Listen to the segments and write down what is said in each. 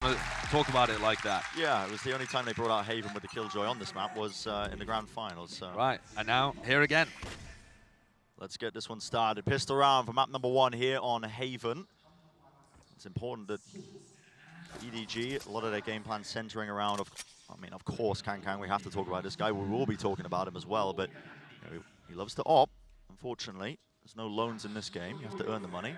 talk about it like that. Yeah, it was the only time they brought out Haven with the Killjoy on this map was in the grand finals. So. Right, and now here again. Let's get this one started. Pistol round for map number 1 here on Haven. It's important that EDG, a lot of their game plan centering around, of course, Kankan, we have to talk about this guy. We will be talking about him as well, but you know, he loves to op, unfortunately. There's no loans in this game. You have to earn the money.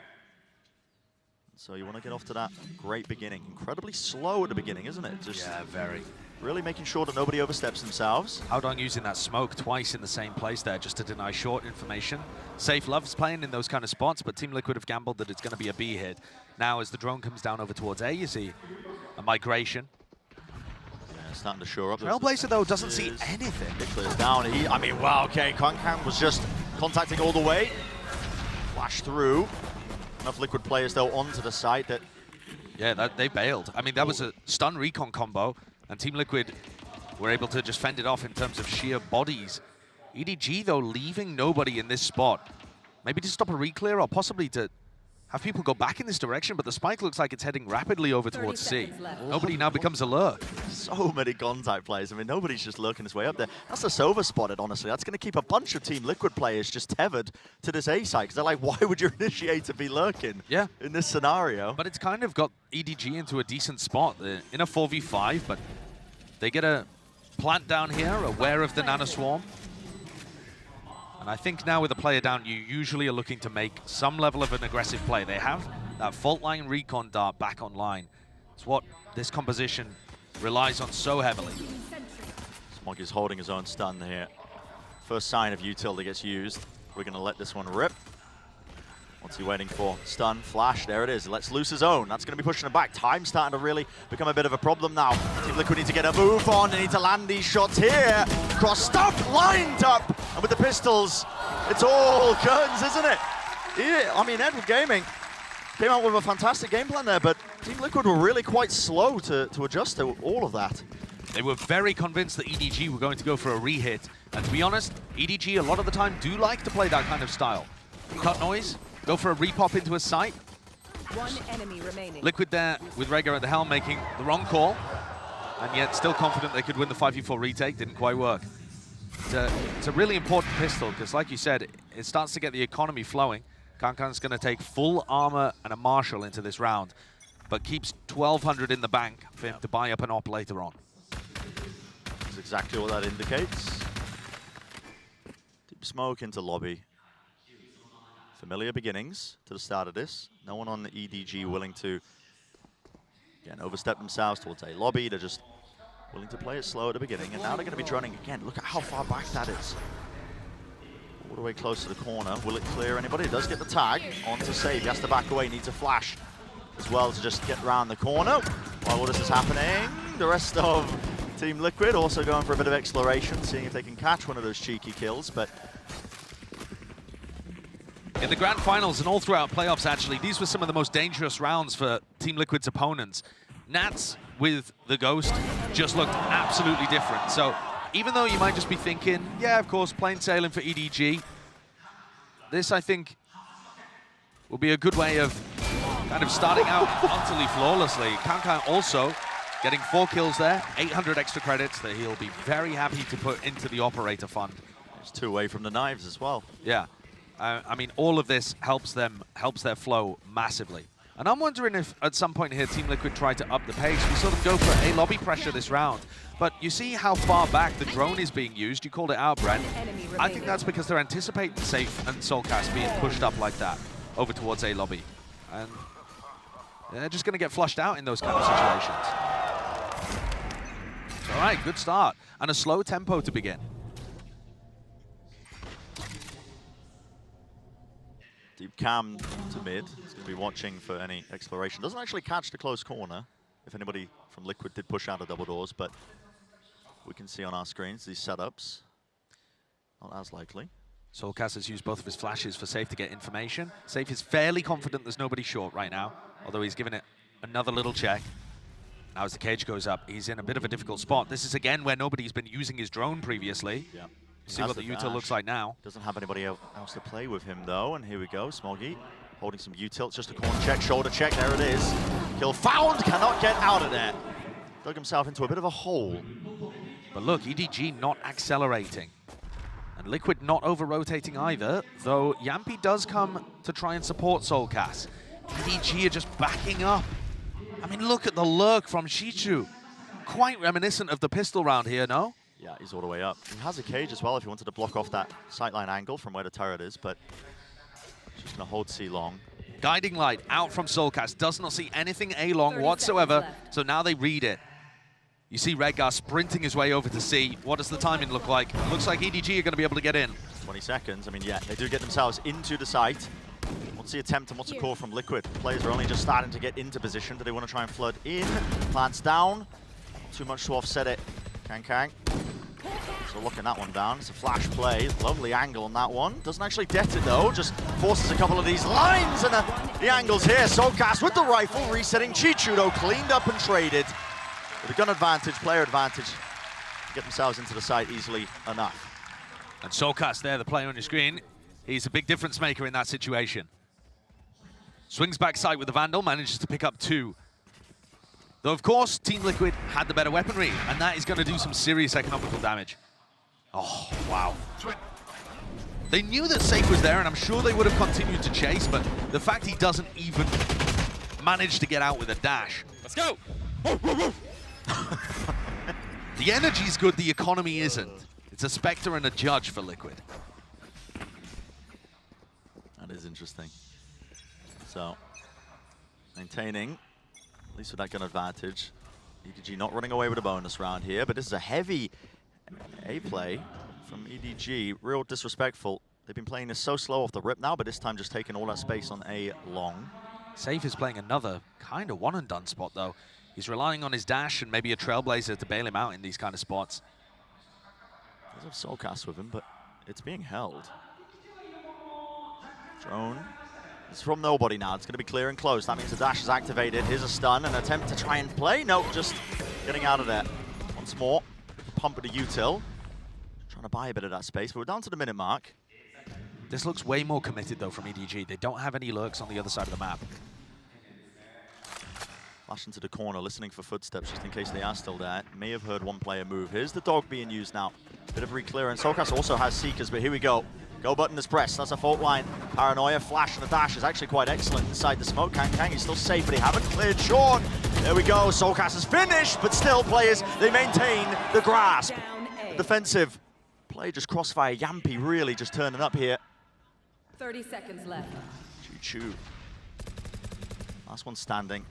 So you want to get off to that great beginning. Incredibly slow at the beginning, isn't it? Just yeah, very. Really making sure that nobody oversteps themselves. Howdong using that smoke twice in the same place there just to deny short information. Safe loves playing in those kind of spots, but Team Liquid have gambled that it's going to be a B hit. Now as the drone comes down over towards A, you see a migration. Yeah, starting to shore up. Trailblazer, though, doesn't see anything. It clears down. Wow, okay, Kankan was just contacting all the way. Flash through. Enough Liquid players, though, onto the site that... Yeah, they bailed. I mean, that was a stun recon combo, and Team Liquid were able to just fend it off in terms of sheer bodies. EDG, though, leaving nobody in this spot. Maybe to stop a reclear or possibly to have people go back in this direction, but the spike looks like it's heading rapidly over towards C. Nobody now becomes alert. So many contact players. I mean, nobody's just lurking his way up there. That's the Sova spotted, honestly. That's going to keep a bunch of Team Liquid players just tethered to this A site, because they're like, why would your initiator be lurking in this scenario? But it's kind of got EDG into a decent spot. They're in a 4v5, but they get a plant down here, aware of the nanoswarm. And I think now with a player down, you usually are looking to make some level of an aggressive play. They have that fault line recon dart back online. It's what this composition relies on so heavily. Smog is holding his own stun here. First sign of util that gets used. We're going to let this one rip. What's he waiting for? Stun, flash, there it is. Lets loose his own. That's going to be pushing him back. Time's starting to really become a bit of a problem now. Team Liquid need to get a move on. They need to land these shots here. Crossed up, lined up. And with the pistols, it's all guns, isn't it? Yeah, I mean, Edward Gaming came out with a fantastic game plan there, but Team Liquid were really quite slow to adjust to all of that. They were very convinced that EDG were going to go for a re-hit. And to be honest, EDG a lot of the time do like to play that kind of style. Cut noise, go for a repop into a site. One enemy remaining. Liquid there with Rega at the helm making the wrong call, and yet still confident they could win the 5v4 retake. Didn't quite work. It's a really important pistol because, like you said, it starts to get the economy flowing. Kankan's going to take full armor and a marshal into this round, but keeps 1,200 in the bank for him to buy up an op later on. That's exactly what that indicates. Deep smoke into lobby. Familiar beginnings to the start of this. No one on the EDG willing to, again, overstep themselves towards a lobby. They're just willing to play it slow at the beginning. And now they're going to be droning again. Look at how far back that is. All the way close to the corner. Will it clear anybody? It does get the tag onto Save. He has to back away. Needs a flash as well to just get around the corner. While all this is happening, the rest of Team Liquid also going for a bit of exploration, seeing if they can catch one of those cheeky kills. But in the grand finals and all throughout playoffs, actually, these were some of the most dangerous rounds for Team Liquid's opponents. Nats with the Ghost just looked absolutely different. So even though you might just be thinking, yeah, of course, plain sailing for EDG, this, I think, will be a good way of kind of starting out utterly flawlessly. Kankan also getting 4 kills there, 800 extra credits that he'll be very happy to put into the operator fund. There's 2 away from the knives as well. Yeah. I mean, all of this helps their flow massively. And I'm wondering if at some point here, Team Liquid try to up the pace. We saw them go for a lobby pressure this round. But you see how far back the drone is being used. You called it out, Brent. I think that's because they're anticipating Safe and Soulcast being pushed up like that over towards a lobby. And they're just going to get flushed out in those kind of situations. All right, good start. And a slow tempo to begin. Deep cam to mid. He's going to be watching for any exploration. Doesn't actually catch the close corner, if anybody from Liquid did push out of double doors, but we can see on our screens these setups. Not as likely. Soulcast has used both of his flashes for Safe to get information. Safe is fairly confident there's nobody short right now, although he's given it another little check. Now as the cage goes up, he's in a bit of a difficult spot. This is again where nobody's been using his drone previously. Yeah. See what the util looks like now. Doesn't have anybody else to play with him though, and here we go, Smoggy Holding some U-tilt, just a corner check, shoulder check, there it is. Kill found, cannot get out of there. Dug himself into a bit of a hole. But look, EDG not accelerating. And Liquid not over-rotating either, though Yampi does come to try and support Soulcast. EDG are just backing up. I mean, look at the lurk from Shichu. Quite reminiscent of the pistol round here, no? Yeah, he's all the way up. He has a cage as well if he wanted to block off that sightline angle from where the turret is, but just gonna hold C long. Guiding light out from Soulcast, does not see anything A long whatsoever, so now they read it. You see Redgar sprinting his way over to C. What does the timing look like? Looks like EDG are going to be able to get in. 20 seconds. I mean, yeah, they do get themselves into the site. What's the attempt and what's the call from Liquid? Players are only just starting to get into position. Do they want to try and flood in? Plants down. Too much to offset it. Kang. So locking that one down. It's a flash play. Lovely angle on that one. Doesn't actually det it though. Just forces a couple of these lines and the angles here. Soulcast with the rifle. Resetting Chichu though. Cleaned up and traded. With a gun advantage, player advantage, get themselves into the site easily enough. And Soulcast there, the player on your screen, he's a big difference maker in that situation. Swings back sight with the Vandal, manages to pick up 2. Though, of course, Team Liquid had the better weaponry, and that is going to do some serious economical damage. Oh, wow. They knew that Safe was there, and I'm sure they would have continued to chase, but the fact he doesn't even manage to get out with a dash. Let's go! The energy's good, the economy isn't. It's a Spectre and a Judge for Liquid. That is interesting. So, maintaining, at least with that gun advantage. EDG not running away with a bonus round here, but this is a heavy A play from EDG. Real disrespectful. They've been playing this so slow off the rip now, but this time just taking all that space on A long. Safe is playing another kind of one-and-done spot, though. He's relying on his dash and maybe a Trailblazer to bail him out in these kind of spots. There's a Soulcast with him, but it's being held. Drone. It's from nobody now. It's going to be clear and close. That means the dash is activated. Here's a stun, an attempt to try and play. Nope, just getting out of there. Once more, pump with the util. Trying to buy a bit of that space, but we're down to the minute mark. This looks way more committed, though, from EDG. They don't have any lurks on the other side of the map. Flash into the corner, listening for footsteps just in case they are still there. May have heard one player move. Here's the dog being used now. Bit of re-clearance. Soulcast also has Seekers, but here we go. Go button is pressed. That's a fault line. Paranoia, flash, and a dash is actually quite excellent inside the smoke. Kang, he's still safe, but he haven't cleared short. There we go. Soulcast is finished, but still players, they maintain the grasp. The defensive play just crossfire. Yampi really just turning up here. 30 seconds left. Choo-choo. Last one standing.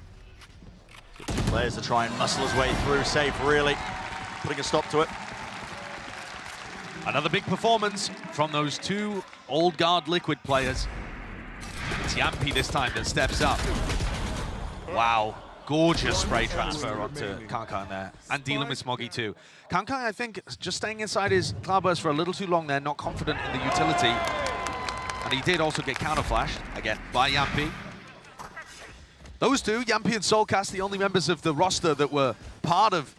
Players to try and muscle his way through. Safe, really putting a stop to it. Another big performance from those 2 old guard Liquid players. It's Yampi this time that steps up. Wow, gorgeous spray transfer onto Kang there. And dealing with Smoggy too. Kang, I think, just staying inside his cloudburst for a little too long there, not confident in the utility. And he did also get counterflashed, again, by Yampi. Those 2, Yampi and Soulcast, the only members of the roster that were part of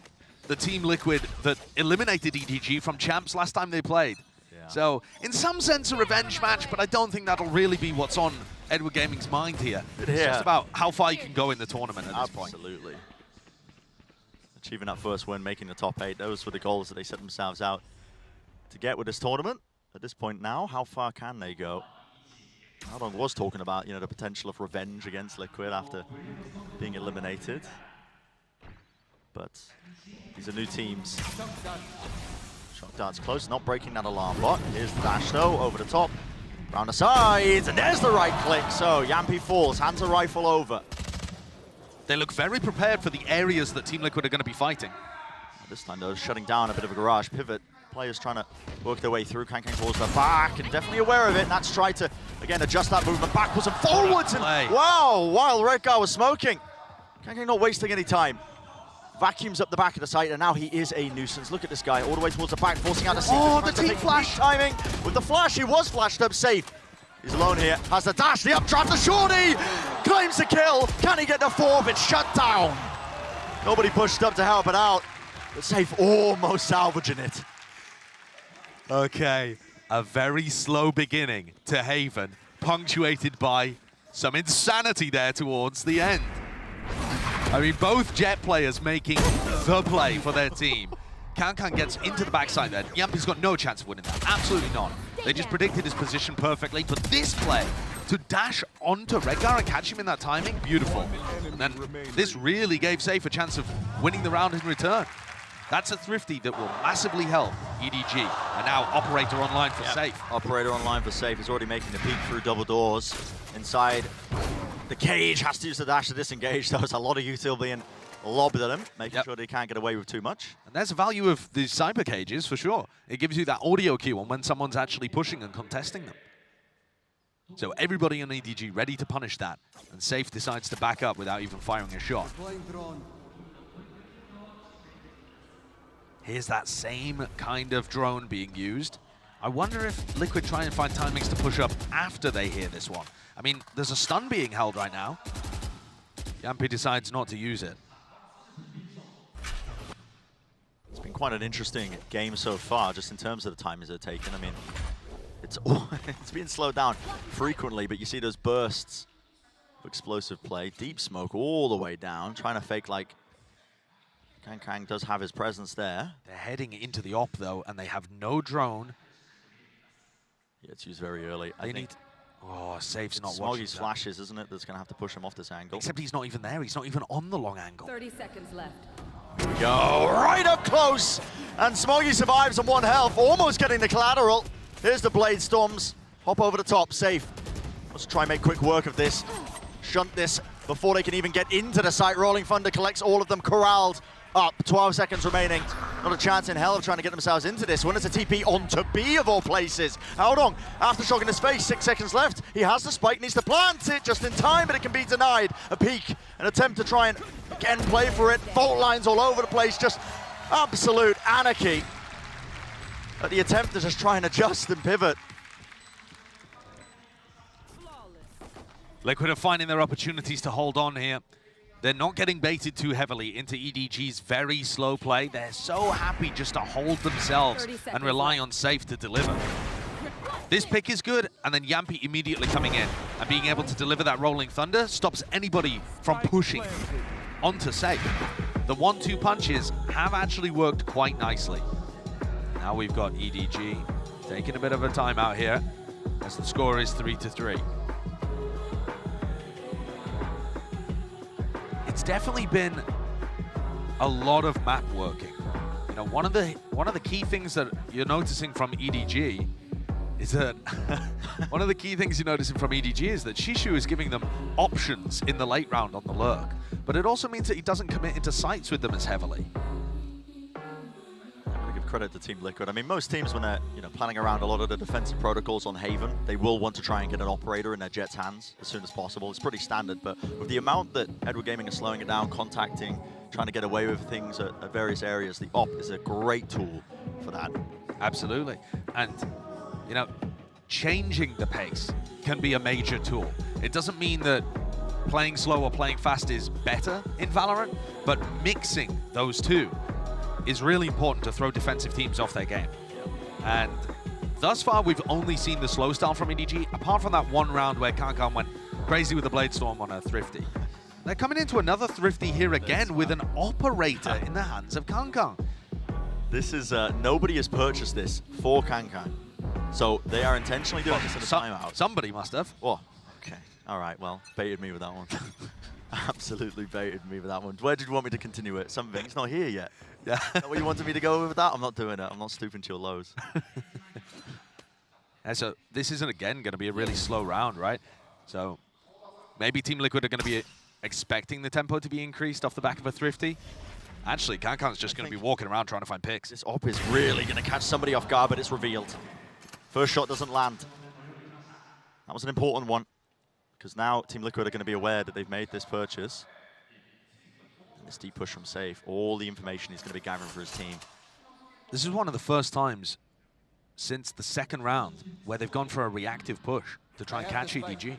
the Team Liquid that eliminated EDG from champs last time they played. Yeah. So, in some sense, a revenge match, but I don't think that'll really be what's on Edward Gaming's mind here. It's just about how far you can go in the tournament at this point. Absolutely. Achieving that first win, making the top 8, those were the goals that they set themselves out to get with this tournament. At this point now, how far can they go? Aldong was talking about, the potential of revenge against Liquid after being eliminated. But these are new teams. Shock dart's close, not breaking that alarm bot. Here's the dash though, over the top. Round the sides, and there's the right click. So Yampi falls, hands a rifle over. They look very prepared for the areas that Team Liquid are going to be fighting. This time though, shutting down a bit of a garage pivot. Players trying to work their way through. Kang towards the back, and definitely aware of it. And that's tried to, again, adjust that movement backwards and forwards. And wow, while Redgar was smoking. Kang not wasting any time. Vacuums up the back of the site, and now he is a nuisance. Look at this guy, all the way towards the back, forcing out the seat. Oh, the team flash. Timing with the flash, he was flashed up safe. He's alone here, has the dash, the updraft, the shorty! Claims the kill, can he get the 4? It's shut down. Nobody pushed up to help it out, but Safe almost salvaging it. Okay, a very slow beginning to Haven, punctuated by some insanity there towards the end. I mean, both Jet players making the play for their team. Kankan gets into the backside there. Yampi's got no chance of winning that. Absolutely none. They just predicted his position perfectly, but this play to dash onto Redgar and catch him in that timing, beautiful. And then this really gave Safe a chance of winning the round in return. That's a thrifty that will massively help EDG. And now Operator online for Safe. Operator online for Safe is already making the peek through double doors. Inside the cage, has to use the dash to disengage. There was a lot of util being lobbed at him, making sure they can't get away with too much. And there's the value of the cyber cages, for sure. It gives you that audio cue on when someone's actually pushing and contesting them. So everybody on EDG ready to punish that. And Safe decides to back up without even firing a shot. Here's that same kind of drone being used. I wonder if Liquid try and find timings to push up after they hear this one. I mean, there's a stun being held right now. Yampi decides not to use it. It's been quite an interesting game so far, just in terms of the timings they're taken. I mean, it's being slowed down frequently, but you see those bursts of explosive play. Deep smoke all the way down, trying to fake like Kang does have his presence there. They're heading into the op, though, and they have no drone. Yeah, it's used very early. They need... Oh, Safe's not watching Smoggy's flashes, isn't it, that's going to have to push him off this angle. Except he's not even there. He's not even on the long angle. 30 seconds left. Here we go, right up close. And Smoggy survives on 1 health, almost getting the collateral. Here's the Blade Storms. Hop over the top, Safe. Let's try and make quick work of this. Shunt this before they can even get into the site. Rolling Thunder collects all of them, corralled up. 12 seconds remaining. Not a chance in hell of trying to get themselves into this one. It's a TP onto B of all places. Aodong, Aftershock in his face, 6 seconds left. He has the spike, needs to plant it just in time, but it can be denied. A peek, an attempt to try and again play for it. Fault lines all over the place, just absolute anarchy. But the attempt to just try and adjust and pivot. Liquid are finding their opportunities to hold on here. They're not getting baited too heavily into EDG's very slow play. They're so happy just to hold themselves and rely on Safe to deliver. This pick is good, and then Yampi immediately coming in and being able to deliver that Rolling Thunder stops anybody from pushing onto Safe. The 1-2 punches have actually worked quite nicely. Now we've got EDG taking a bit of a timeout here as the score is 3-3. It's definitely been a lot of map working. You know, one of the key things that you're noticing from EDG is that Shishu is giving them options in the late round on the lurk, but it also means that he doesn't commit into sights with them as heavily. Credit to Team Liquid. I mean, most teams, when they're planning around a lot of the defensive protocols on Haven, they will want to try and get an operator in their Jet's hands as soon as possible. It's pretty standard, but with the amount that Edward Gaming is slowing it down, contacting, trying to get away with things at various areas, the op is a great tool for that. Absolutely. And, you know, changing the pace can be a major tool. It doesn't mean that playing slow or playing fast is better in Valorant, but mixing those two is really important to throw defensive teams off their game. And thus far, we've only seen the slow style from EDG, apart from that one round where Kankan went crazy with the Blade Storm on a Thrifty. They're coming into another Thrifty here again with an operator in the hands of Kankan. This is, nobody has purchased this for Kankan. So they are intentionally doing this in a timeout. Somebody must have. Oh, okay. All right, well, baited me with that one. Absolutely baited me with that one. Where did you want me to continue it? Something. It's not here yet. Yeah. Is that where you wanted me to go with that? I'm not doing it. I'm not stooping to your lows. And so this isn't, again, going to be a really slow round, right? So maybe Team Liquid are going to be expecting the tempo to be increased off the back of a Thrifty. Actually, Kankan's just going to be walking around trying to find picks. This op is really going to catch somebody off guard, but it's revealed. First shot doesn't land. That was an important one, because now Team Liquid are going to be aware that they've made this purchase. And this deep push from Safe, all the information he's going to be gathering for his team. This is one of the first times since the second round where they've gone for a reactive push to try and catch EDG.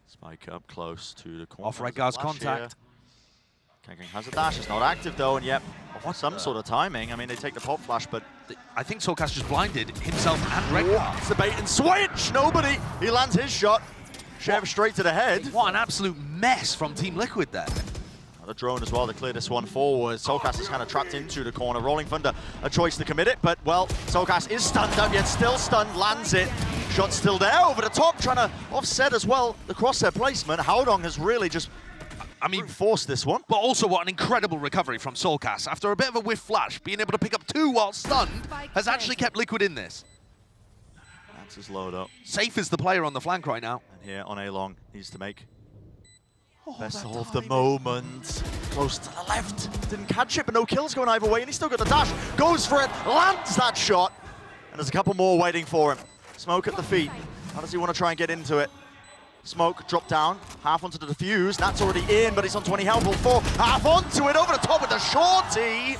Spike up close to the corner. Off Redgar's contact. Kankan has a dash, it's not active though, and yep, some sort of timing. I mean, they take the pop flash, but... I think Soulcast just blinded himself and Redgar. It's the bait and switch! Nobody! He lands his shot. Chev straight to the head. What an absolute mess from Team Liquid there. The drone as well to clear this one forward. Soulcast is kind of trapped into the corner. Rolling Thunder, a choice to commit it, but well, Soulcast is stunned up, yet still stunned, lands it. Shot still there, over the top, trying to offset as well the crosshair placement. Howdong has really just, forced this one. But also what an incredible recovery from Soulcast. After a bit of a whiff flash, being able to pick up 2 while stunned has actually kept Liquid in this. That's his load up. Safe is the player on the flank right now. And here on A-Long needs to make best of the moment. Close to the left. Didn't catch it, but no kills going either way, and he's still got the dash. Goes for it, lands that shot. And there's a couple more waiting for him. Smoke at the feet. How does he want to try and get into it? Smoke, drop down, half onto the defuse. That's already in, but he's on 20 health, all 4. Half onto it, over the top with the shorty.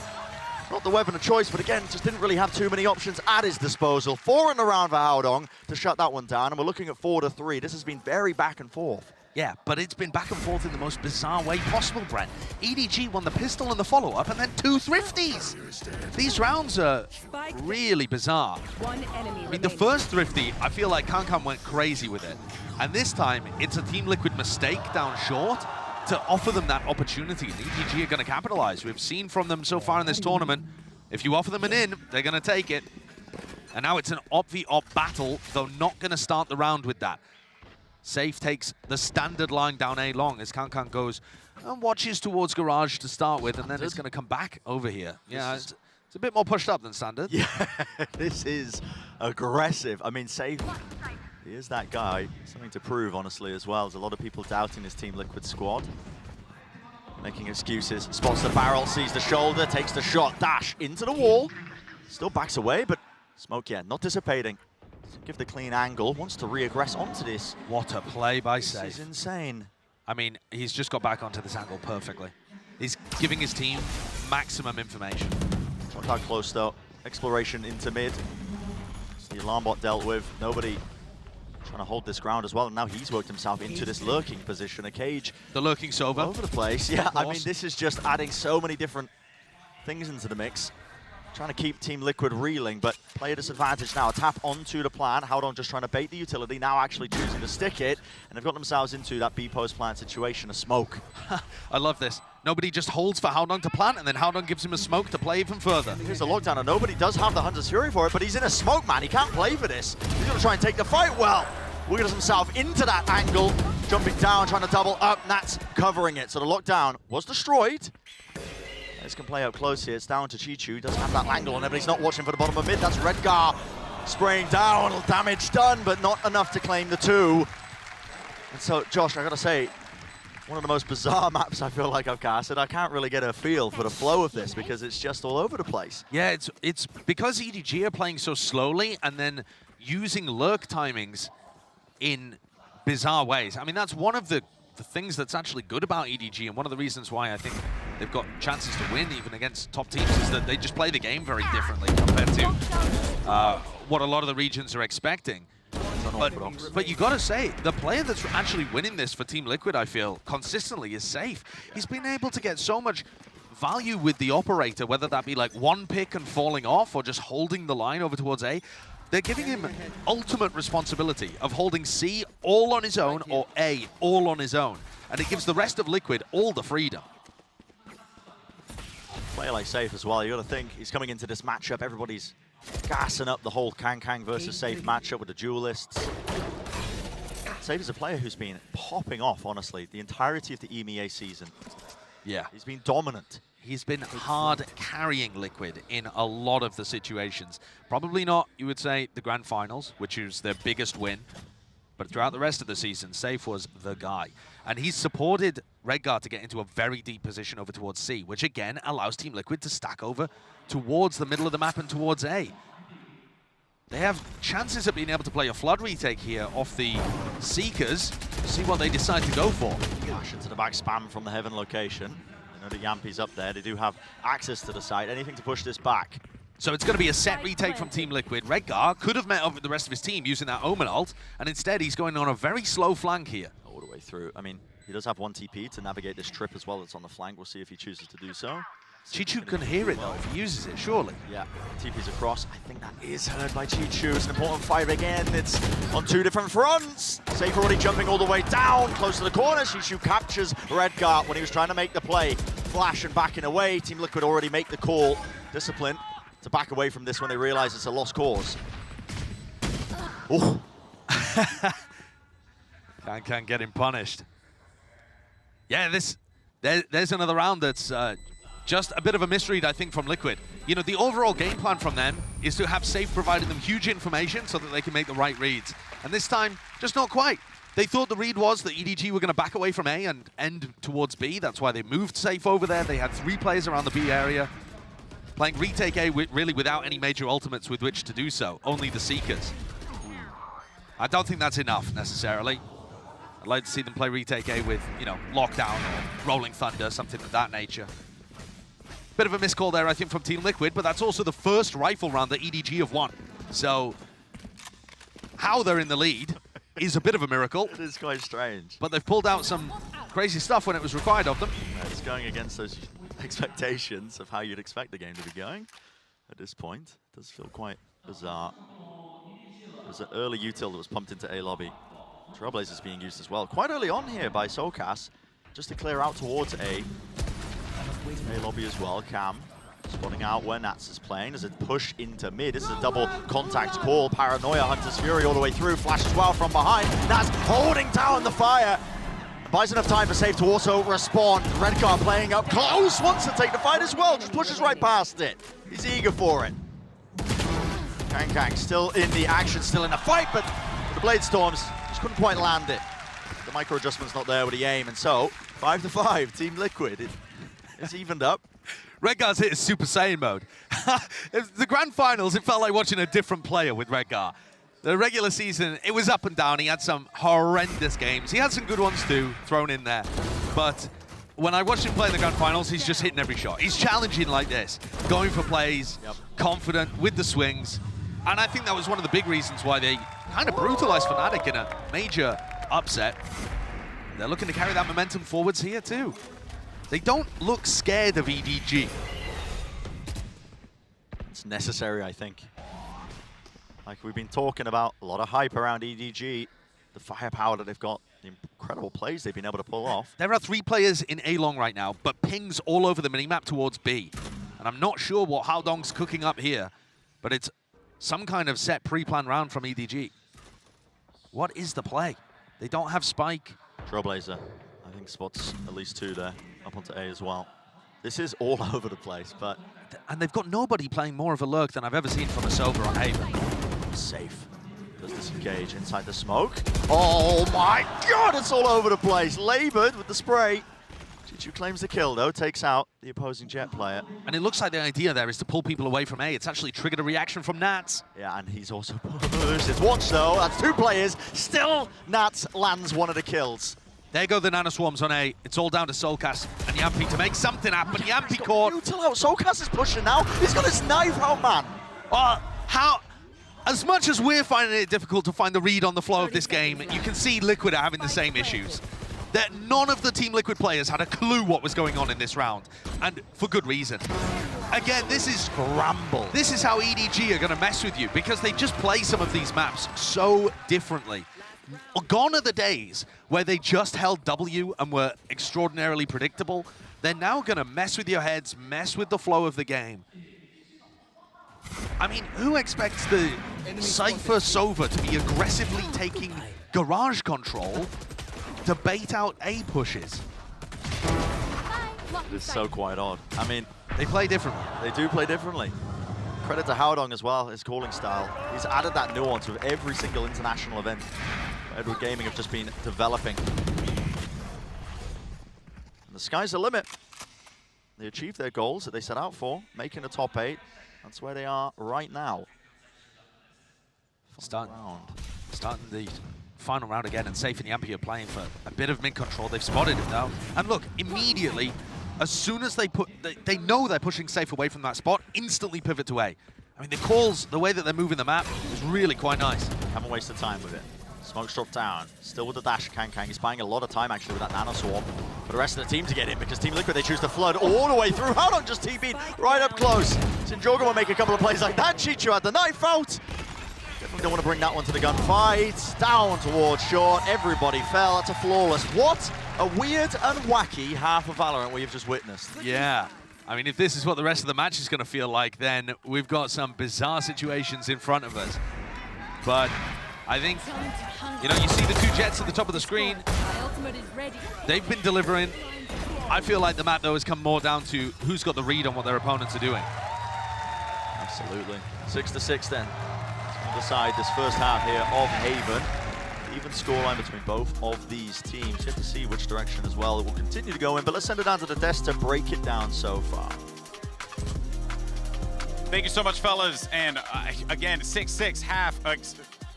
Not the weapon of choice, but again, just didn't really have too many options at his disposal. 4 in the round for Howdong to shut that one down, and we're looking at 4 to 3. This has been very back and forth. Yeah, but it's been back and forth in the most bizarre way possible, Brent. EDG won the pistol and the follow-up, and then 2 thrifties. These rounds are really bizarre. One enemy I mean, the first thrifty, I feel like Kankan went crazy with it. And this time, it's a Team Liquid mistake down short to offer them that opportunity. And EDG are going to capitalize. We've seen from them so far in this tournament, if you offer them an in, they're going to take it. And now it's an op-v-op battle, though not going to start the round with that. Safe takes the standard line down A-Long as Kankan goes and watches towards Garage to start with, and then it's going to come back over here. Yeah, it's a bit more pushed up than standard. Yeah, this is aggressive. I mean, Safe, he is that guy. Something to prove, honestly, as well. There's a lot of people doubting his Team Liquid squad. Making excuses. Spots the barrel, sees the shoulder, takes the shot, dash into the wall. Still backs away, but Smoke, yeah, not dissipating. Give the clean angle, wants to re-aggress onto this. What a play by Safe. This is insane. I mean, he's just got back onto this angle perfectly. He's giving his team maximum information. Not that close though. Exploration into mid. So the alarm bot dealt with. Nobody trying to hold this ground as well. And now he's worked himself into this lurking position. A cage. The lurking Sova. All over the place. Yeah, I mean, this is just adding so many different things into the mix. Trying to keep Team Liquid reeling, but player disadvantage now. A tap onto the plan. Howdong just trying to bait the utility, now actually choosing to stick it, and they've got themselves into that B post plant situation, a smoke. I love this. Nobody just holds for Howdong to plant, and then Howdong gives him a smoke to play even further. Here's the lockdown, and nobody does have the Hunter's Fury for it, but he's in a smoke, man. He can't play for this. He's going to try and take the fight well. Wiggles himself into that angle, jumping down, trying to double up. Nats covering it, so the lockdown was destroyed. This can play out close here. It's down to Chichu. Doesn't have that angle on it, but he's not watching for the bottom of mid. That's Redgar spraying down. Damage done, but not enough to claim the 2. And so, Josh, I gotta say, one of the most bizarre maps I feel like I've casted. I can't really get a feel for the flow of this because it's just all over the place. Yeah, it's because EDG are playing so slowly and then using lurk timings in bizarre ways. I mean, that's one of the things that's actually good about EDG, and one of the reasons why I think they've got chances to win even against top teams is that they just play the game very differently compared to what a lot of the regions are expecting. But you got to say, the player that's actually winning this for Team Liquid, I feel, consistently is Safe. He's been able to get so much value with the operator, whether that be like one pick and falling off or just holding the line over towards A. They're giving him ultimate responsibility of holding C all on his own or A all on his own. And it gives the rest of Liquid all the freedom. Player like Safe as well, you got to think, he's coming into this matchup, everybody's gassing up the whole Kang versus Safe matchup with the duelists. Safe is a player who's been popping off, honestly, the entirety of the EMEA season. Yeah. He's been dominant. He's been hard carrying Liquid in a lot of the situations. Probably not, you would say, the Grand Finals, which is their biggest win. But throughout the rest of the season, Safe was the guy. And he's supported Redgar to get into a very deep position over towards C, which again allows Team Liquid to stack over towards the middle of the map and towards A. They have chances of being able to play a flood retake here off the Seekers. See what they decide to go for. Flash into the back spam from the Heaven location. The Yampi's up there. They do have access to the site. Anything to push this back. So it's going to be a set retake from Team Liquid. Redgar could have met up with the rest of his team using that Omen ult, and instead he's going on a very slow flank here. All the way through. I mean, he does have 1 TP to navigate this trip as well that's on the flank. We'll see if he chooses to do so. Chichu can hear it though if he uses it, surely. Yeah, TP's across. I think that is heard by Chichu. It's an important fight again. It's on two different fronts. Safe already jumping all the way down, close to the corner. Chichu captures Redgar when he was trying to make the play. Flash and backing away. Team Liquid already make the call. Discipline to back away from this when they realize it's a lost cause. Oh. Can't get him punished. Yeah, there's another round that's just a bit of a misread, I think, from Liquid. You know, the overall game plan from them is to have Safe providing them huge information so that they can make the right reads. And this time, just not quite. They thought the read was that EDG were going to back away from A and end towards B. That's why they moved Safe over there. They had 3 players around the B area, playing retake A really without any major ultimates with which to do so, only the Seekers. I don't think that's enough, necessarily. I'd like to see them play retake A with, you know, Lockdown or Rolling Thunder, something of that nature. Bit of a miscall there, I think, from Team Liquid, but that's also the first rifle round that EDG have won. So, how they're in the lead is a bit of a miracle. It is quite strange. But they've pulled out some crazy stuff when it was required of them. It's going against those expectations of how you'd expect the game to be going at this point. It does feel quite bizarre. There's an early util that was pumped into A lobby. Trailblazers being used as well. Quite early on here by Soulcast, just to clear out towards A. A lobby as well. Cam spotting out where Nats is playing as it push into mid. This is a double contact call. Paranoia, Hunter's Fury all the way through. Flash as well from behind. Nats holding down the fire. Buys enough time for Safe to also respond. Redgar playing up close, wants to take the fight as well. Just pushes right past it. He's eager for it. Kang still in the action, still in the fight, but the Blade Storms just couldn't quite land it. The micro adjustment's not there with the aim, and so 5-5, Team Liquid. It's evened up. Redgar's hit his Super Saiyan mode. The grand finals, it felt like watching a different player with Redgar. The regular season, it was up and down. He had some horrendous games. He had some good ones too, thrown in there. But when I watched him play in the grand finals, he's just hitting every shot. He's challenging like this, going for plays, confident with the swings. And I think that was one of the big reasons why they kind of brutalized Fnatic in a major upset. They're looking to carry that momentum forwards here too. They don't look scared of EDG. It's necessary, I think. Like we've been talking about, a lot of hype around EDG, the firepower that they've got, the incredible plays they've been able to pull off. There are 3 players in A-Long right now, but pings all over the minimap towards B. And I'm not sure what Haodong's cooking up here, but it's some kind of set pre-planned round from EDG. What is the play? They don't have Spike. Trailblazer, I think spots at least 2 there, up onto A as well. This is all over the place, but... And they've got nobody playing more of a lurk than I've ever seen from a Sova on Haven. Safe. Does disengage inside the smoke. Oh my god, it's all over the place. Labored with the spray. Chichu claims the kill though, takes out the opposing Jet player. And it looks like the idea there is to pull people away from A. It's actually triggered a reaction from Nats. Yeah, and he's also pushed. It's watch though, that's 2 players. Still, Nats lands one of the kills. There go the Nanoswarms on A. It's all down to Soulcast and Yampi to make something happen. Yampi caught. Util out. Soulcast is pushing now. He's got his knife out, man. How? As much as we're finding it difficult to find the read on the flow of this game, you can see Liquid are having the same issues. That none of the Team Liquid players had a clue what was going on in this round, and for good reason. Again, this is scramble. This is how EDG are going to mess with you because they just play some of these maps so differently. Gone are the days where they just held W and were extraordinarily predictable. They're now going to mess with your heads, mess with the flow of the game. I mean, who expects the Cypher Sova to be aggressively taking garage control to bait out A pushes? It is so quite odd. I mean, they play differently. They do play differently. Credit to Haodong as well, his calling style. He's added that nuance with every single international event Edward Gaming have just been developing. And the sky's the limit. They achieved their goals that they set out for, making the top 8. That's where they are right now. Starting the final round again, and Safe and Yampi are playing for a bit of mid control. They've spotted it now. And look, immediately, as soon as they know they're pushing Safe away from that spot, instantly pivot to A. I mean, the calls, the way that they're moving the map is really quite nice. Haven't wasted time with it. Smoke's dropped down. Still with the dash, Kang. He's buying a lot of time, actually, with that Nanoswarm. for the rest of the team to get in, because Team Liquid, they choose to flood all the way through. How long just TB'd right up close? Sinjoga will make a couple of plays like that. Chichu had the knife out. Definitely don't want to bring that one to the gunfight. Down towards short. Everybody fell. That's a flawless. What a weird and wacky half of Valorant we've just witnessed. Yeah. I mean, if this is what the rest of the match is going to feel like, then we've got some bizarre situations in front of us. But I think, you know, you see the two Jets at the top of the screen. They've been delivering. I feel like the map, though, has come more down to who's got the read on what their opponents are doing. Absolutely. 6-6 then. To decide this first half here of Haven. Even scoreline between both of these teams. You have to see which direction as well it will continue to go in, but let's send it down to the desk to break it down so far. Thank you so much, fellas. And again, 6-6, half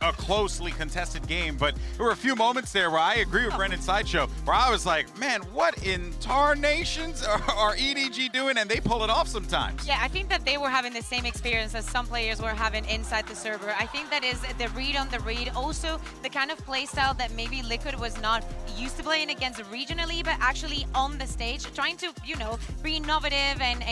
a closely contested game, but there were a few moments there where I agree with Brendan Sideshow, where I was like, man, what in tarnations are EDG doing? And they pull it off sometimes. Yeah, I think that they were having the same experience as some players were having inside the server. I think that is the read on the read. Also, the kind of playstyle that maybe Liquid was not used to playing against regionally, but actually on the stage, trying to, you know, be innovative and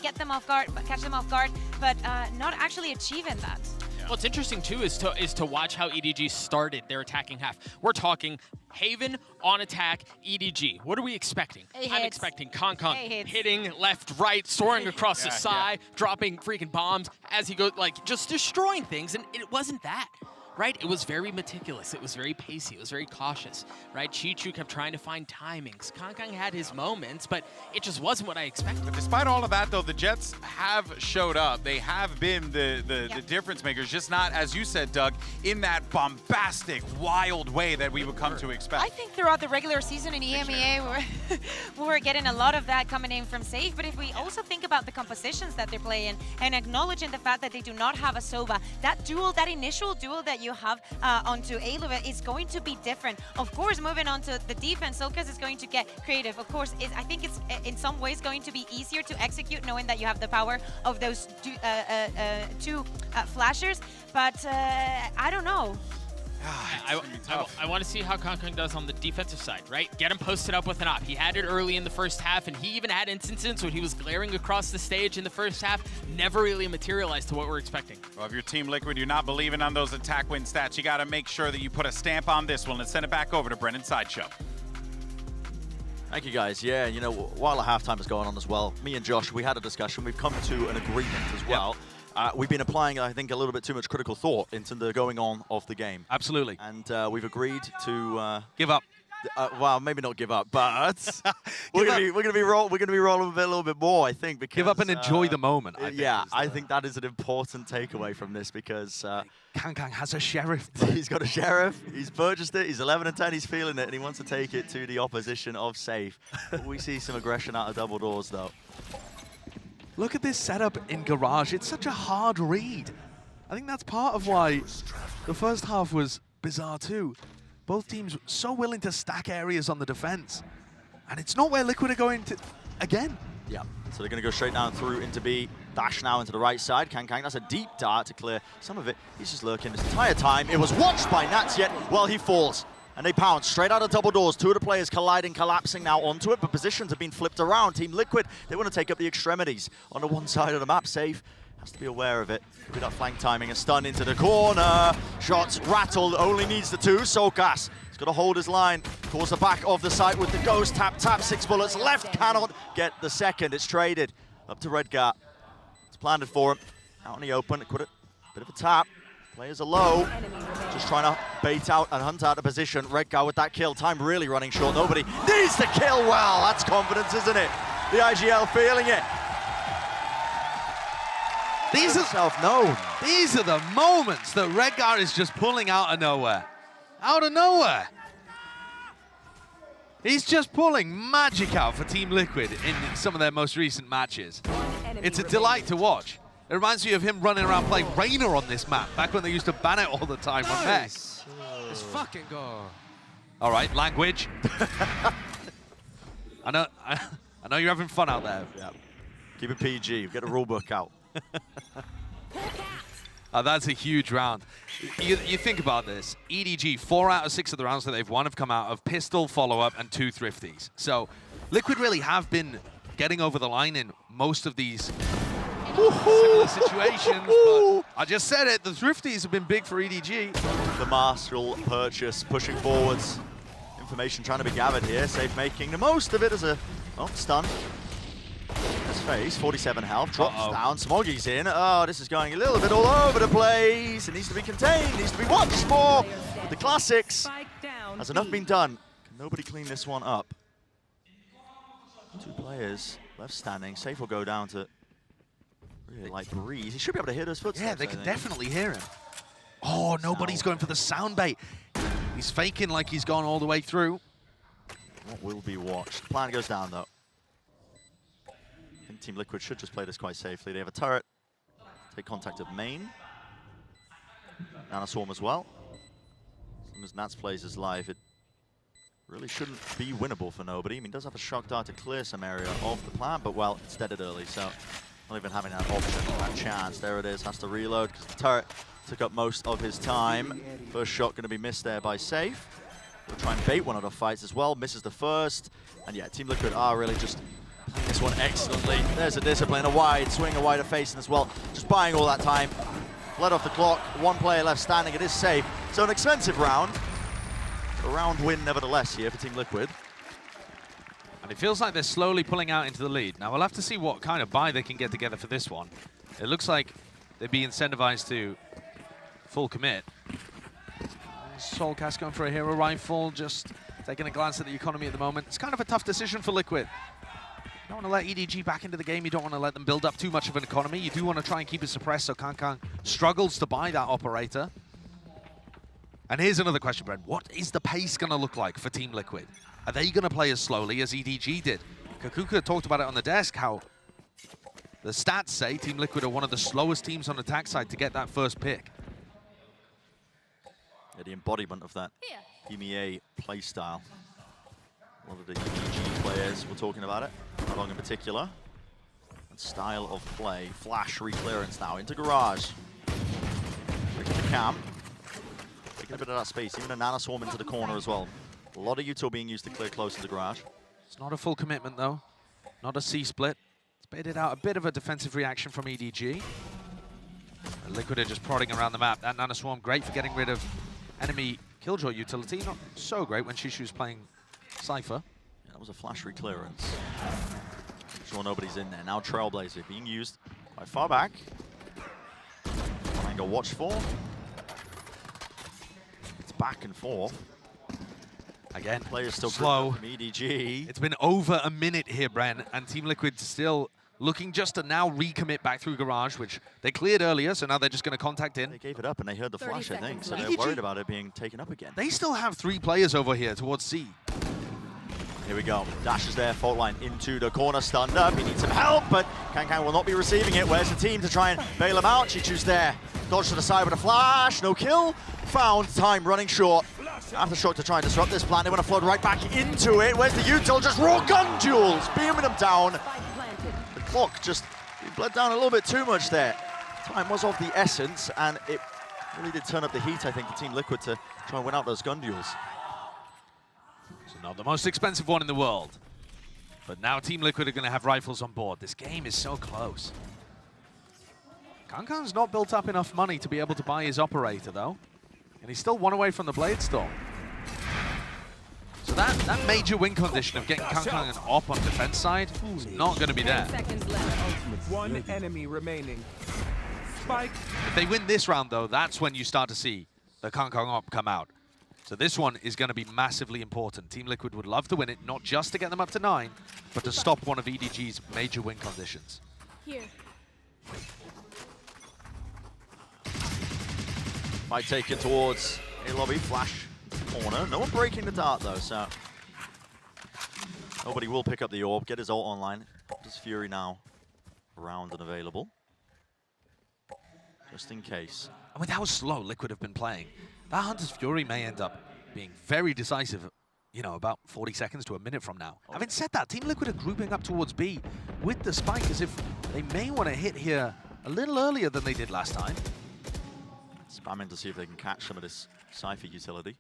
get them off guard, catch them off guard, but not actually achieving that. What's interesting too is to watch how EDG started their attacking half. We're talking Haven on attack, EDG. What are we expecting? I'm expecting Kong hitting left, right, soaring across the side, dropping freaking bombs as he goes, like just destroying things, and it wasn't that. Right? It was very meticulous. It was very pacey. It was very cautious. Right? Chichu kept trying to find timings. Kong had his moments, but it just wasn't what I expected. But despite all of that, though, the Jets have showed up. They have been the difference makers, just not, as you said, Doug, in that bombastic, wild way that we would come to expect. I think throughout the regular season in EMEA, we were getting a lot of that coming in from Safe, but if we also think about the compositions that they're playing and acknowledging the fact that they do not have a Sova, that duel, that initial duel that you have onto Aluva is going to be different. Of course, moving on to the defense, Solkas is going to get creative. Of course, I think it's in some ways going to be easier to execute knowing that you have the power of those two flashers, but I don't know. I want to see how Kong does on the defensive side, right? Get him posted up with an op. He had it early in the first half, and he even had instances when he was glaring across the stage in the first half. Never really materialized to what we're expecting. Well, if you're Team Liquid, you're not believing on those attack win stats, you got to make sure that you put a stamp on this one and send it back over to Brendan Sideshow. Thank you, guys. Yeah, you know, while the halftime is going on as well, me and Josh, we had a discussion. We've come to an agreement as well. We've been applying, I think, a little bit too much critical thought into the going on of the game. Absolutely. And we've agreed to give up. Well, maybe not give up, but we're gonna be rolling with it a little bit more, I think. Because give up and enjoy the moment. I think that is an important takeaway from this, because Kang has a sheriff. He's got a sheriff. He's purchased it. He's 11 and 10. He's feeling it, and he wants to take it to the opposition of Safe. We see some aggression out of double doors, though. Look at this setup in Garage. It's such a hard read. I think that's part of why the first half was bizarre too. Both teams so willing to stack areas on the defense. And it's not where Liquid are going to, again. Yeah, so they're going to go straight down through into B. Dash now into the right side. Kang, that's a deep dart to clear some of it. He's just lurking this entire time. It was watched by Nats yet. Well, he falls. And they pounce straight out of double doors. Two of the players colliding, collapsing now onto it, but positions have been flipped around. Team Liquid, they want to take up the extremities on the one side of the map. Safe has to be aware of it. Look at that flank timing, a stun into the corner. Shots rattled, only needs the two. Solkas, he's got to hold his line. Towards the back of the site with the ghost. Tap, 6 bullets left, cannot get the second. It's traded up to Redgar. It's planted for him. Out in the open, bit of a tap. Players are low, just trying to bait out and hunt out a position. Redgar with that kill, time really running short. Nobody needs to kill well. That's confidence, isn't it? The IGL feeling it. These are self-known. These are the moments that Redgar is just pulling out of nowhere. Out of nowhere. He's just pulling magic out for Team Liquid in some of their most recent matches. It's a delight to watch. It reminds me of him running around playing Reyna on this map, back when they used to ban it all the time on mech. Let's fucking go. All right, language. I know you're having fun out there. Yeah. Keep it PG, get a rule book out. That's a huge round. You think about this. EDG, 4 out of 6 of the rounds that they've won have come out of pistol, follow-up, and 2 thrifties. So Liquid really have been getting over the line in most of these similar situations, but I just said it, the thrifties have been big for EDG. The Marshall purchase pushing forwards. Information trying to be gathered here. Safe making the most of it as a stun. His face, 47 health, drops down. Smoggy's in. Oh, this is going a little bit all over the place. It needs to be contained, needs to be watched for. With the classics. Has enough been done? Can nobody clean this one up? 2 players left standing. Safe will go down to really light breeze. He should be able to hear those footsteps. Yeah, they can definitely hear him. Oh, nobody's going for the sound bait. He's faking like he's gone all the way through. What will be watched? The plan goes down, though. I think Team Liquid should just play this quite safely. They have a turret. Take contact of main. Nana Swarm as well. As long as Nats plays his life, it really shouldn't be winnable for nobody. I mean, does have a shock dart to clear some area of the plant, but well, it's deaded early, so not even having that option, that chance. There it is, has to reload because the turret took up most of his time. First shot going to be missed there by Safe. We'll try and bait one of the fights as well. Misses the first. And yeah, Team Liquid are really just playing this one excellently. There's a discipline, a wide swing, a wider facing as well. Just buying all that time. Let off the clock. 1 player left standing. It is Safe. So an expensive round. A round win nevertheless here for Team Liquid. And it feels like they're slowly pulling out into the lead. Now we'll have to see what kind of buy they can get together for this one. It looks like they'd be incentivized to full commit. Soulcast going for a hero rifle, just taking a glance at the economy at the moment. It's kind of a tough decision for Liquid. You don't want to let EDG back into the game. You don't want to let them build up too much of an economy. You do want to try and keep it suppressed so Kankan struggles to buy that operator. And here's another question, Brent. What is the pace going to look like for Team Liquid? Are they going to play as slowly as EDG did? Kakuka talked about it on the desk, how the stats say Team Liquid are one of the slowest teams on the attack side to get that first pick. Yeah, the embodiment of that EMEA playstyle. A lot of the EDG players were talking about it, Along in particular. And style of play. Flash reclearance now into Garage. Breaking the cam. Taking a bit of that space, even a Nana Swarm into the corner as well. A lot of util being used to clear close into Garage. It's not a full commitment though. Not a C-split. It's baited out a bit of a defensive reaction from EDG. And Liquid are just prodding around the map. That Nana Swarm, great for getting rid of enemy Killjoy utility. Not so great when Shishu's playing Cypher. Yeah, that was a flash reclearance. Sure nobody's in there. Now Trailblazer being used quite far back. Angle watch for. It's back and forth. Again, Players still slow. From EDG. It's been over a minute here, Bren, and Team Liquid still looking just to now recommit back through Garage, which they cleared earlier, so now they're just going to contact in. They gave it up and they heard the flash, I think, so they're EDG, worried about it being taken up again. They still have 3 players over here towards C. Here we go. Dashes there, fault line into the corner, stunned up. He needs some help, but Kankan will not be receiving it. Where's the team to try and bail him out? Chichu's there. Dodge to the side with a flash. No kill. Found. Time running short. Aftershock to try and disrupt this plan. They want to flood right back into it. Where's the util? Just raw gun duels. Beaming them down. The clock just bled down a little bit too much there. Time was of the essence, and it really did turn up the heat, I think, for Team Liquid to try and win out those gun duels. So not the most expensive one in the world. But now Team Liquid are going to have rifles on board. This game is so close. Kankan's not built up enough money to be able to buy his operator, though. And he's still 1 away from the Blade Storm. So that major win condition of getting Kankan an op on defense side is not going to be there. 10 seconds left. 1 enemy remaining. Spike. If they win this round, though, that's when you start to see the Kankan op come out. So this one is going to be massively important. Team Liquid would love to win it, not just to get them up to 9, but to stop one of EDG's major win conditions. Here. Might take it towards a lobby, flash corner. No one breaking the dart though, so nobody will pick up the orb, get his ult online. Does Fury now around and available? Just in case. And with how slow Liquid have been playing, that Hunter's Fury may end up being very decisive, you know, about 40 seconds to a minute from now. Having said that, Team Liquid are grouping up towards B with the spike as if they may want to hit here a little earlier than they did last time. Spamming to see if they can catch some of this Cypher utility.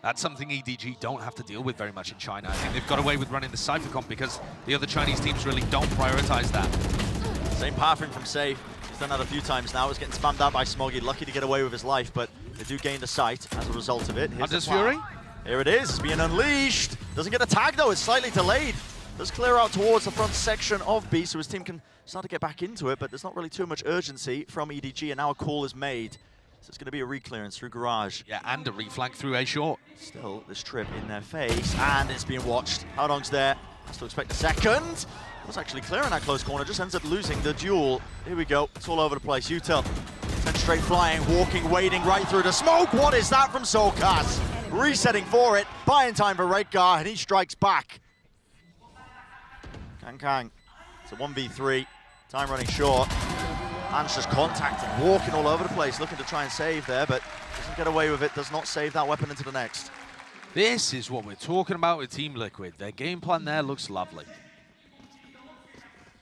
That's something EDG don't have to deal with very much in China. I think they've got away with running the Cypher comp because the other Chinese teams really don't prioritize that. Same pathing from Safe. He's done that a few times now. He's getting spammed out by Smoggy. Lucky to get away with his life, but they do gain the sight as a result of it. Hunter's Fury? Here it is. It's being unleashed. Doesn't get a tag, though. It's slightly delayed. Does clear out towards the front section of B, so his team can start to get back into it, but there's not really too much urgency from EDG, and now a call is made. So it's going to be a reclearance through Garage. Yeah, and a reflank through A short. Still, this trip in their face, and it's being watched. Howdong's there. Still expect a second. Was actually clearing that close corner, just ends up losing the duel. Here we go. It's all over the place. Util, 10 straight flying, walking, wading right through the smoke. What is that from Solkas? Resetting for it, buying time for Redgar, and he strikes back. Kang. It's a 1v3. Time running short. Hans just contacting, walking all over the place, looking to try and save there, but doesn't get away with it, does not save that weapon into the next. This is what we're talking about with Team Liquid. Their game plan there looks lovely.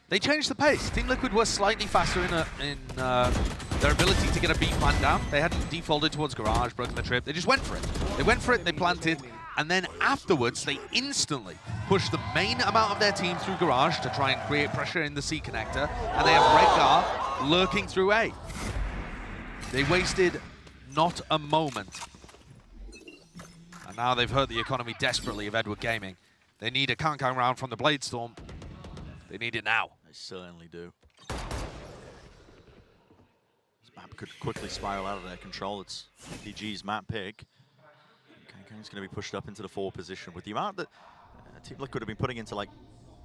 They changed the pace. Team Liquid was slightly faster in their ability to get a B plan down. They hadn't defaulted towards Garage, broken the trip. They just went for it. They went for it, they planted, and then afterwards, they instantly pushed the main amount of their team through Garage to try and create pressure in the C connector, and they have Redgar lurking through A. They wasted not a moment. And now they've hurt the economy desperately of Edward Gaming. They need a Kang round from the Bladestorm. They need it now. They certainly do. This map could quickly spiral out of their control. It's EDG's map pick. Kang's going to be pushed up into the 4 position with the amount that Team Liquid have been putting into like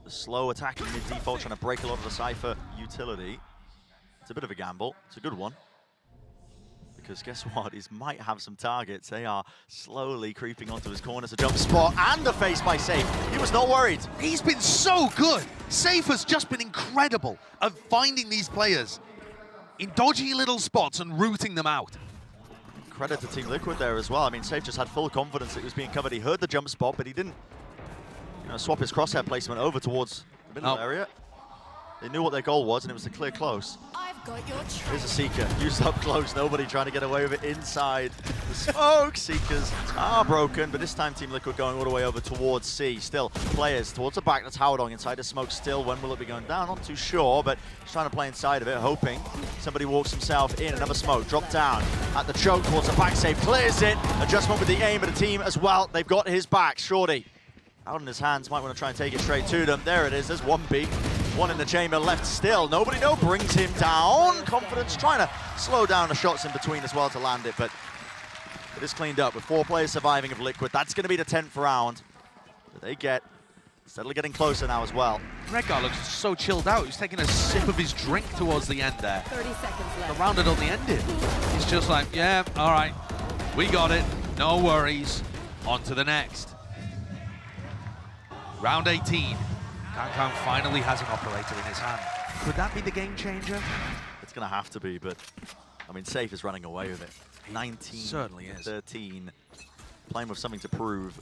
the slow attacking mid-default, trying to break a lot of the Cypher utility. It's a bit of a gamble. It's a good one. Because guess what? He might have some targets. They are slowly creeping onto his corners. A jump spot and a face by Safe. He was not worried. He's been so good. Safe has just been incredible at finding these players in dodgy little spots and rooting them out. Credit to Team Liquid there as well. I mean, Safe just had full confidence that he was being covered. He heard the jump spot, but he didn't swap his crosshair placement over towards the middle area. They knew what their goal was, and it was to clear close. I've got your Here's a Seeker, used up close, nobody trying to get away with it inside the smoke. Seekers are broken, but this time Team Liquid going all the way over towards C. Still, players towards the back, that's Howdong inside the smoke still. When will it be going down? Not too sure, but he's trying to play inside of it, hoping somebody walks himself in. Another smoke, drop down at the choke towards the back, Safe clears it. Adjustment with the aim of the team as well. They've got his back, Shorty. Out in his hands, might want to try and take it straight to them. There it is, there's 1B. One in the chamber left still. Nobody brings him down. Confidence trying to slow down the shots in between as well to land it, but it is cleaned up with 4 players surviving of Liquid. That's going to be the 10th round that they get. Steadily getting closer now as well. Redgar looks so chilled out. He's taking a sip of his drink towards the end there. 30 seconds left. The round had only ended. He's just like, yeah, all right, we got it. No worries. On to the next. Round 18. Kang finally has an operator in his hand. Could that be the game changer? It's going to have to be, but I mean, Safe is running away with it. 19, certainly is. 13, playing with something to prove.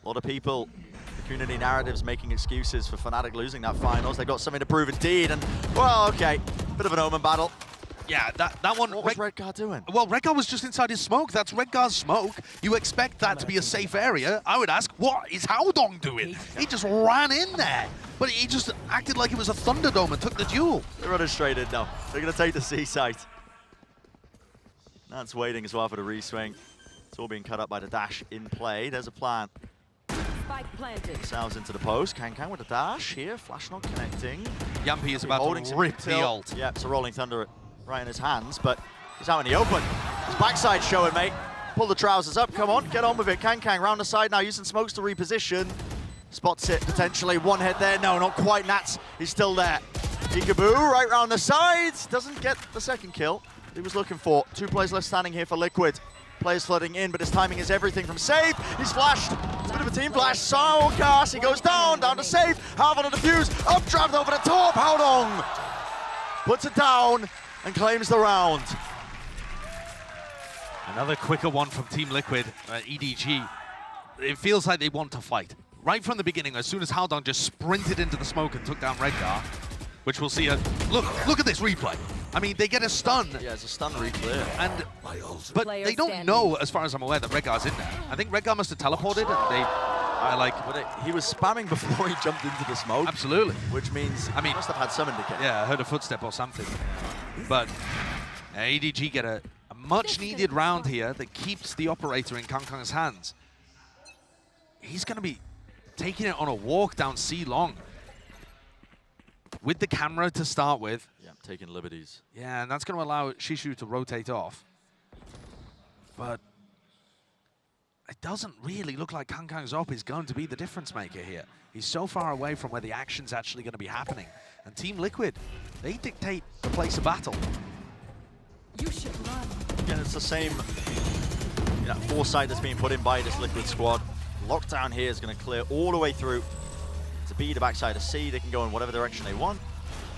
A lot of people, the community narratives making excuses for Fnatic losing that finals. They've got something to prove indeed, and well, okay, bit of an omen battle. Yeah, that one. What was Redgar doing? Well, Redgar was just inside his smoke. That's Redgar's smoke. You expect that to be a safe area. I would ask, what is Howdong doing? He just ran in there, but he just acted like it was a Thunderdome and took the duel. They're running straight in now. They're going to take the C site. That's waiting as well for the reswing. It's all being cut up by the dash in play. There's a plan. Spike planted. Salves into the post. Kang with a dash here. Flash not connecting. Yampy is about to rip the ult. Yeah, it's a Rolling Thunder right in his hands, but he's out in the open. His backside showing, mate. Pull the trousers up, come on, get on with it. Kang round the side now, using smokes to reposition. Spots it, potentially. One head there, no, not quite. Nats, he's still there. Peekaboo, right round the sides. Doesn't get the second kill he was looking for. 2 players left standing here for Liquid. Players flooding in, but his timing is everything from Safe. He's flashed. It's a bit of a team flash. Solkas, he goes down to Safe. Half on the defuse. Updraft over the top. Howdong puts it down and claims the round. Another quicker one from Team Liquid, EDG. It feels like they want to fight. Right from the beginning, as soon as Howdong just sprinted into the smoke and took down Redgar, which we'll see. Look at this replay. I mean, they get a stun. Yeah, it's a stun re-clear. But Player they don't standing. know, as far as I'm aware, that Redgar's in there. I think Redgar must have teleported, and they He was spamming before he jumped into the smoke. Absolutely. Which means he must have had some indication. Yeah, I heard a footstep or something. But EDG get a much-needed round here that keeps the operator in Kangkang's hands. He's going to be taking it on a walk down C long. With the camera to start with. Yeah, taking liberties. Yeah, and that's going to allow Shishu to rotate off. But it doesn't really look like Kangkang's op is going to be the difference maker here. He's so far away from where the action's actually going to be happening. And Team Liquid, they dictate the place of battle. You should run. Again, it's the same foresight that's being put in by this Liquid squad. Lockdown here is going to clear all the way through to B, the backside of C. They can go in whatever direction they want.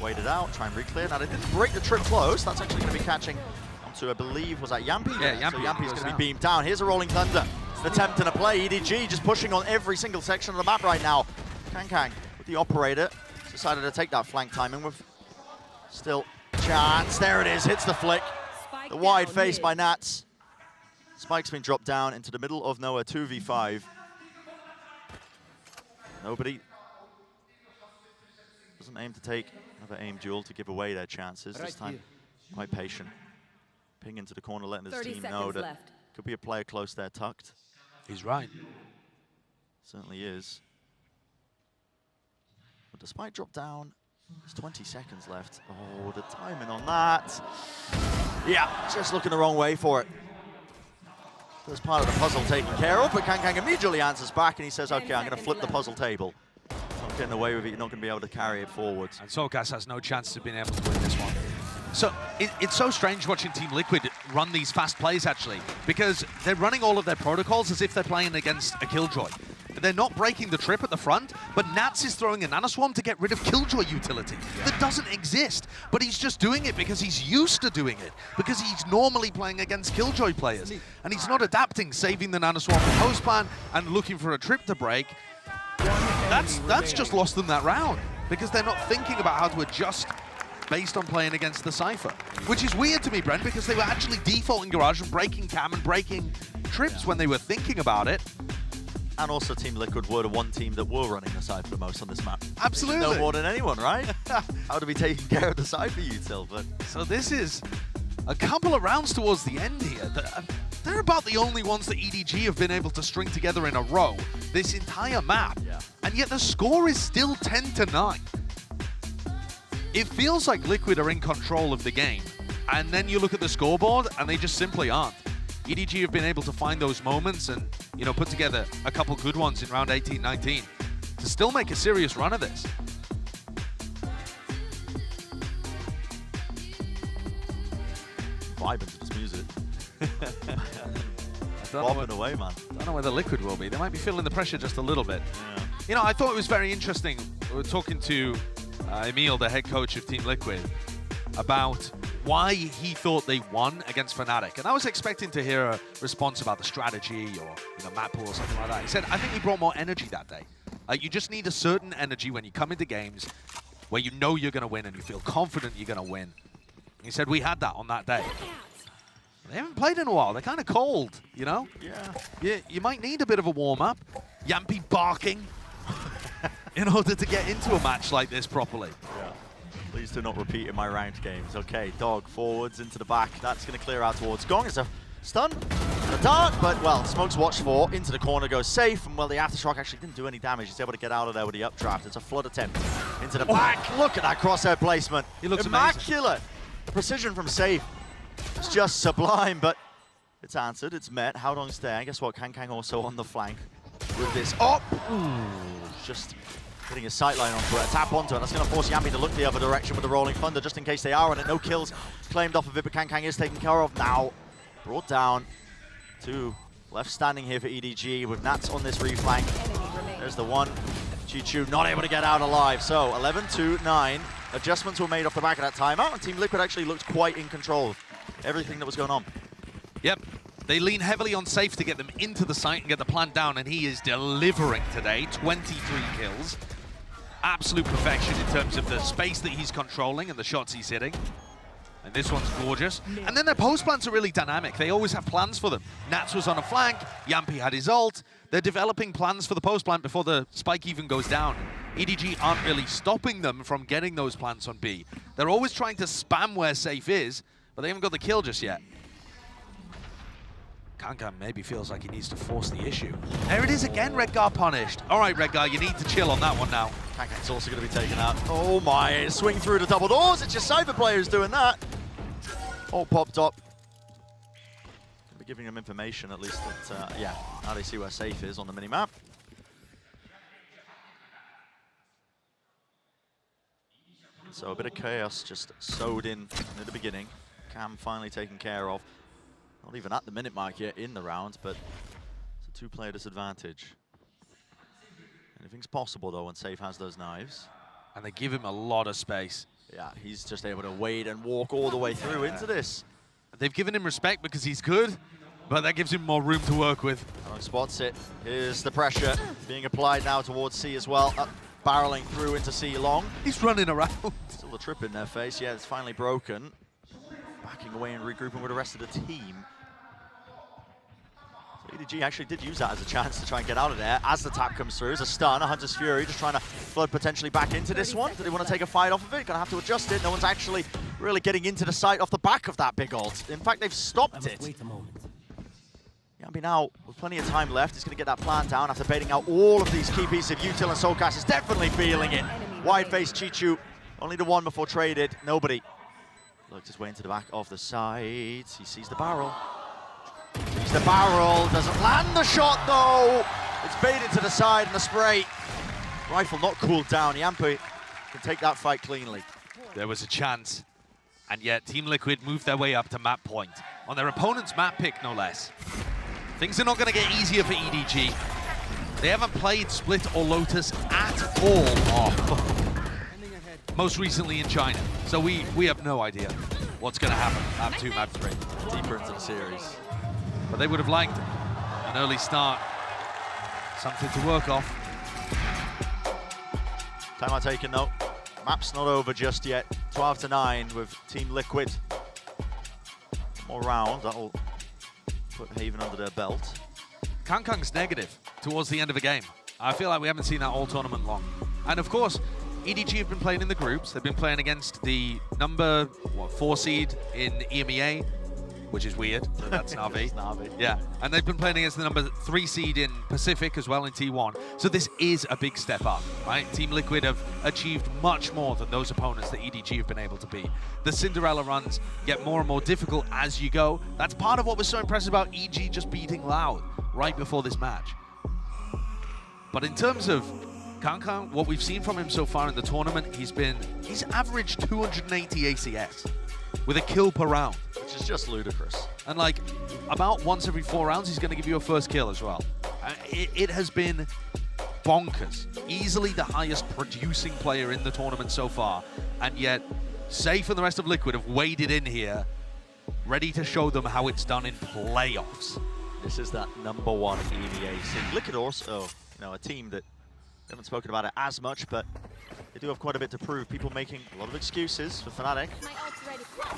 Wait it out, try and re-clear. Now, they didn't break the trip close. That's actually going to be catching onto, I believe, was that Yampi? Yeah, Yampi. So Yampi's going to be beamed down. Here's a Rolling Thunder. Attempting to play. EDG just pushing on every single section of the map right now. Kangkang with the operator. Decided to take that flank timing with still chance. There it is, hits the flick. Spike The wide down face mid. by Nats. Spike's been dropped down into the middle of nowhere, 2v5. Nobody doesn't aim to take another aim duel to give away their chances. This time, quite patient. Ping into the corner, letting his 30 team know seconds that left. could be a player close there, tucked. He's right. Certainly is. But despite drop down, there's 20 seconds left. Oh, the timing on that. Yeah, just looking the wrong way for it. First part of the puzzle taken care of, but Kangkang immediately answers back and he says, okay, I'm going to flip the puzzle table. Not getting away with it, you're not going to be able to carry it forwards. And Solgas has no chance of being able to win this one. So it's so strange watching Team Liquid run these fast plays, actually, because they're running all of their protocols as if they're playing against a Killjoy. They're not breaking the trip at the front, but Nats is throwing a nanoswarm to get rid of Killjoy utility. That doesn't exist, but he's just doing it because he's used to doing it, because he's normally playing against Killjoy players. And he's not adapting, saving the nanoswarm for post plan and looking for a trip to break. That's just lost them that round, because they're not thinking about how to adjust based on playing against the Cypher. Which is weird to me, Brent, because they were actually defaulting Garage and breaking cam and breaking trips when they were thinking about it. And also Team Liquid were the one team that were running the Cypher the most on this map. Absolutely. No more than anyone, right? How to be taking care of the Cypher util, but... So this is a couple of rounds towards the end here. They're about the only ones that EDG have been able to string together in a row this entire map. Yeah. And yet the score is still 10-9. It feels like Liquid are in control of the game. And then you look at the scoreboard and they just simply aren't. EDG have been able to find those moments and, you know, put together a couple good ones in round 18-19 to still make a serious run of this. Vibing to this music. Don't know Bopping away, man. Don't know where the Liquid will be. They might be feeling the pressure just a little bit. Yeah. You know, I thought it was very interesting. We were talking to Emil, the head coach of Team Liquid, about why he thought they won against Fnatic. And I was expecting to hear a response about the strategy or, you know, map pool or something like that. He said, I think he brought more energy that day. You just need a certain energy when you come into games where you know you're going to win and you feel confident you're going to win. He said, we had that on that day. They haven't played in a while. They're kind of cold, you know? Yeah. You might need a bit of a warm-up. Yampi barking in order to get into a match like this properly. Yeah. Please do not repeat in my ranked games. Okay, Dog forwards into the back. That's going to clear out towards Gong. It's a stun and a dart, but, well, Smoke's watched for. Into the corner goes safe, and, well, the Aftershock actually didn't do any damage. He's able to get out of there with the updraft. It's a flood attempt into the back. Look at that crosshair placement. He looks immaculate. The precision from safe. It's just sublime, but it's answered. It's met. Howdong's there. And guess what? Kangkang also on the flank with this up. Just hitting a sightline onto it, a tap onto it. That's going to force Yampi to look the other direction with the Rolling Thunder, just in case they are on it. No kills claimed off of it, but Kangkang is taken care of now. Brought down. Two left standing here for EDG with Nats on this reflank. There's the one. Chichu not able to get out alive. So 11-9. Adjustments were made off the back of that timeout, and Team Liquid actually looked quite in control of everything that was going on. Yep. They lean heavily on Safe to get them into the site and get the plant down, and he is delivering today. 23 kills. Absolute perfection in terms of the space that he's controlling and the shots he's hitting. And this one's gorgeous. And then their post plants are really dynamic. They always have plans for them. Nats was on a flank, Yampi had his ult. They're developing plans for the post plant before the spike even goes down. EDG aren't really stopping them from getting those plants on B. They're always trying to spam where safe is, but they haven't got the kill just yet. Kankan maybe feels like he needs to force the issue. There it is again, Redgar punished. All right, Redgar, you need to chill on that one now. Kankan's also going to be taken out. Oh my, swing through the double doors. It's your Cypher player who's doing that. All popped up. Gonna be giving them information at least that, yeah, now they see where safe is on the minimap. So a bit of chaos just sowed in at the beginning. Cam finally taken care of. Not even at the minute mark yet in the round, but it's a two-player disadvantage. Anything's possible though when Safe has those knives. And they give him a lot of space. Yeah, he's just able to wade and walk all the way through into this. They've given him respect because he's good, but that gives him more room to work with. Spots it. Here's the pressure being applied now towards C as well. Up, barreling through into C long. He's running around. Still a trip in their face. Yeah, it's finally broken. Backing away and regrouping with the rest of the team. So EDG actually did use that as a chance to try and get out of there as the tap comes through. It's a stun, a Hunter's Fury, just trying to flood potentially back into this one. Do they want to take a fight off of it? Gonna have to adjust it. No one's actually really getting into the site off the back of that big ult. In fact, they've stopped it. Wait a moment. Yampi now, with plenty of time left, is going to get that plant down after baiting out all of these key pieces of util, and Soulcast is definitely feeling it. Wide-faced Chichu, only the one before traded, nobody. Looks his way into the back of the sides. He sees the barrel. Sees the barrel, doesn't land the shot though. It's baited to the side and the spray. Rifle not cooled down. Yampi can take that fight cleanly. There was a chance, and yet Team Liquid moved their way up to map point. On their opponent's map pick, no less. Things are not going to get easier for EDG. They haven't played Split or Lotus at all. Oh. Most recently in China. So we have no idea what's going to happen map 2, map 3. Deeper into the series. But they would have liked an early start. Something to work off. Timeout taken though. Map's not over just yet. 12-9 with Team Liquid. More round, that'll put Haven under their belt. Kankang's negative towards the end of a game. I feel like we haven't seen that all tournament long. And of course, EDG have been playing in the groups. They've been playing against the number 4 seed in EMEA, which is weird, but that's Na'Vi. Na'Vi. Yeah, and they've been playing against the number 3 seed in Pacific as well in T1. So this is a big step up, right? Team Liquid have achieved much more than those opponents that EDG have been able to beat. The Cinderella runs get more and more difficult as you go. That's part of what was so impressive about EG just beating Loud right before this match. But in terms of Kankan, what we've seen from him so far in the tournament, he's averaged 280 ACS with a kill per round. Which is just ludicrous. And like, about once every 4 rounds, he's going to give you a first kill as well. It has been bonkers. Easily the highest producing player in the tournament so far. And yet, Safe and the rest of Liquid have waded in here, ready to show them how it's done in playoffs. This is that #1 EMEA scene. Liquid also, you know, a team that we haven't spoken about it as much, but they do have quite a bit to prove. People making a lot of excuses for Fnatic.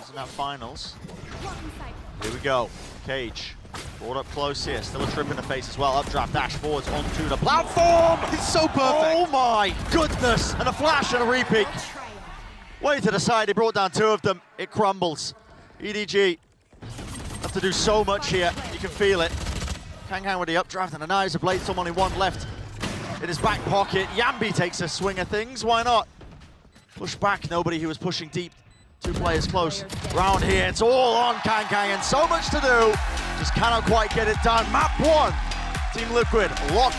Isn't that finals? Here we go. Cage brought up close here. Still a trip in the face as well. Updraft dash forwards onto the platform. It's so perfect. Oh my goodness. And a flash and a repeat. Way to the side. They brought down 2 of them. It crumbles. EDG have to do so much here. You can feel it. Kankan with the updraft and a knives, a blade. Someone in 1 left in his back pocket. Yambi takes a swing of things. Why not? Push back. Nobody who was pushing deep. 2 players close. Round here. It's all on Kankan and so much to do. Just cannot quite get it done. Map 1. Team Liquid locked.